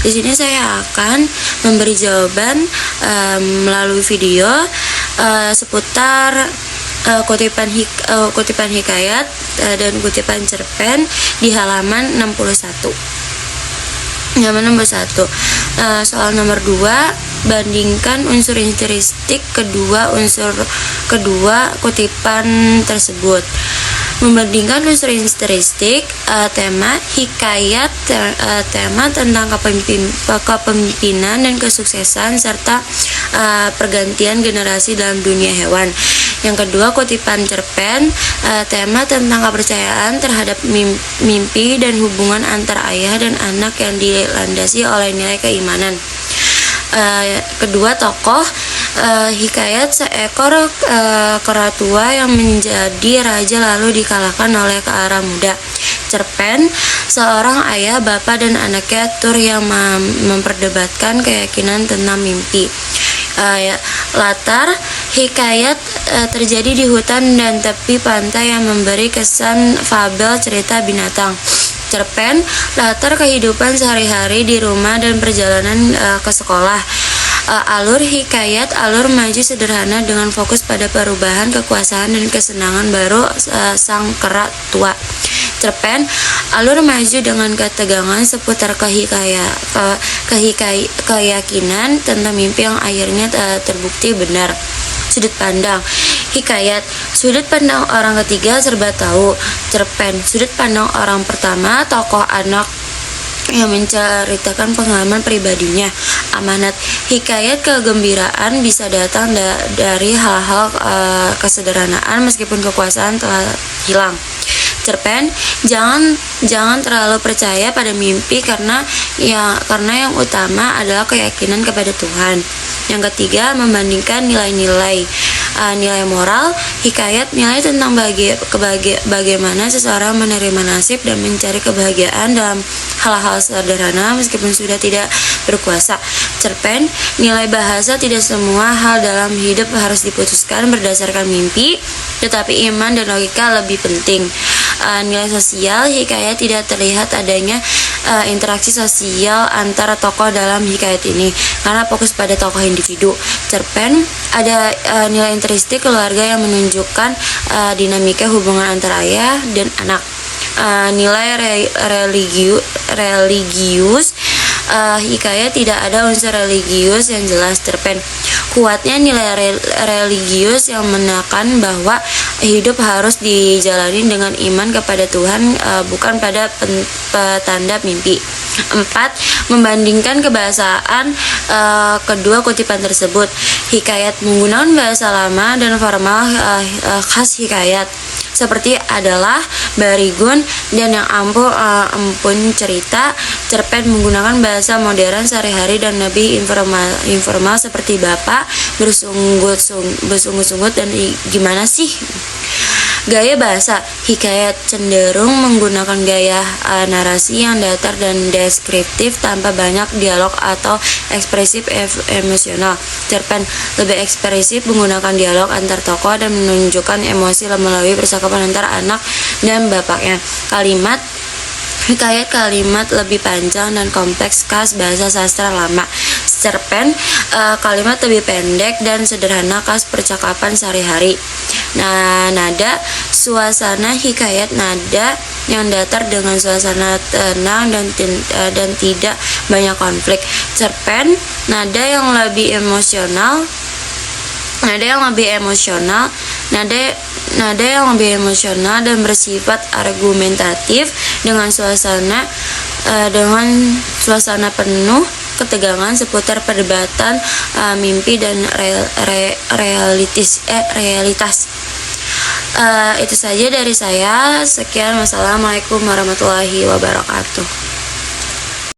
Di sini saya akan memberi jawaban melalui video seputar kutipan hikayat dan kutipan cerpen di halaman 61. Soal nomor 2, bandingkan unsur intrinsik kedua kutipan tersebut. Membandingkan unsur intrinsik, tema hikayat, tema tentang kepemimpinan dan kesuksesan serta pergantian generasi dalam dunia hewan. Yang kedua, kutipan cerpen, tema tentang kepercayaan terhadap mimpi dan hubungan antar ayah dan anak yang dilandasi oleh nilai keimanan. Kedua, tokoh hikayat, seekor kera tua yang menjadi raja lalu dikalahkan oleh kera muda. Cerpen, seorang ayah, bapak, dan anaknya tur yang memperdebatkan keyakinan tentang mimpi. Latar hikayat terjadi di hutan dan tepi pantai yang memberi kesan fabel cerita binatang. Cerpen, latar kehidupan sehari-hari di rumah dan perjalanan ke sekolah. Alur hikayat, alur maju sederhana dengan fokus pada perubahan, kekuasaan, dan kesenangan baru sang kera tua. Cerpen, alur maju dengan ketegangan seputar keyakinan tentang mimpi yang akhirnya terbukti benar. Sudut pandang hikayat, sudut pandang orang ketiga serba tahu. Cerpen, sudut pandang orang pertama, tokoh anak yang menceritakan pengalaman pribadinya. Amanat hikayat, kegembiraan bisa datang dari hal-hal kesederhanaan meskipun kekuasaan telah hilang. Cerpen, jangan terlalu percaya pada mimpi karena yang utama adalah keyakinan kepada Tuhan. Yang ketiga, membandingkan nilai-nilai. Nilai moral hikayat, nilai tentang bagaimana seseorang menerima nasib dan mencari kebahagiaan dalam hal-hal sederhana meskipun sudah tidak berkuasa. Cerpen, nilai bahasa, tidak semua hal dalam hidup harus diputuskan berdasarkan mimpi, tetapi iman dan logika lebih penting. Nilai sosial hikayat, tidak terlihat adanya interaksi sosial antara tokoh dalam hikayat ini karena fokus pada tokoh individu. Cerpen, ada nilai intrinsik keluarga yang menunjukkan dinamika hubungan antara ayah dan anak. Nilai religius hikayat, tidak ada unsur religius yang jelas. Cerpen, kuatnya nilai religius yang menekan bahwa hidup harus dijalani dengan iman kepada Tuhan, bukan pada petanda mimpi. 4. Membandingkan kebahasaan kedua kutipan tersebut. Hikayat menggunakan bahasa lama dan formal khas hikayat, seperti adalah, barigun, dan yang ampun cerita. Cerpen menggunakan bahasa modern sehari-hari dan lebih informal seperti bapak, bersungut-sungut, dan gimana sih. Gaya bahasa hikayat cenderung menggunakan gaya narasi yang datar dan deskriptif tanpa banyak dialog atau ekspresif emosional. Cerpen lebih ekspresif, menggunakan dialog antar tokoh dan menunjukkan emosi melalui percakapan antara anak dan bapaknya. Hikayat kalimat lebih panjang dan kompleks khas bahasa sastra lama. Cerpen, kalimat lebih pendek dan sederhana khas percakapan sehari-hari. Nada, suasana hikayat, nada yang datar dengan suasana tenang dan tidak banyak konflik. Cerpen, nada yang lebih emosional dan bersifat argumentatif dengan suasana penuh ketegangan seputar perdebatan mimpi dan realitas. Itu saja dari saya. Sekian, wassalamualaikum warahmatullahi wabarakatuh.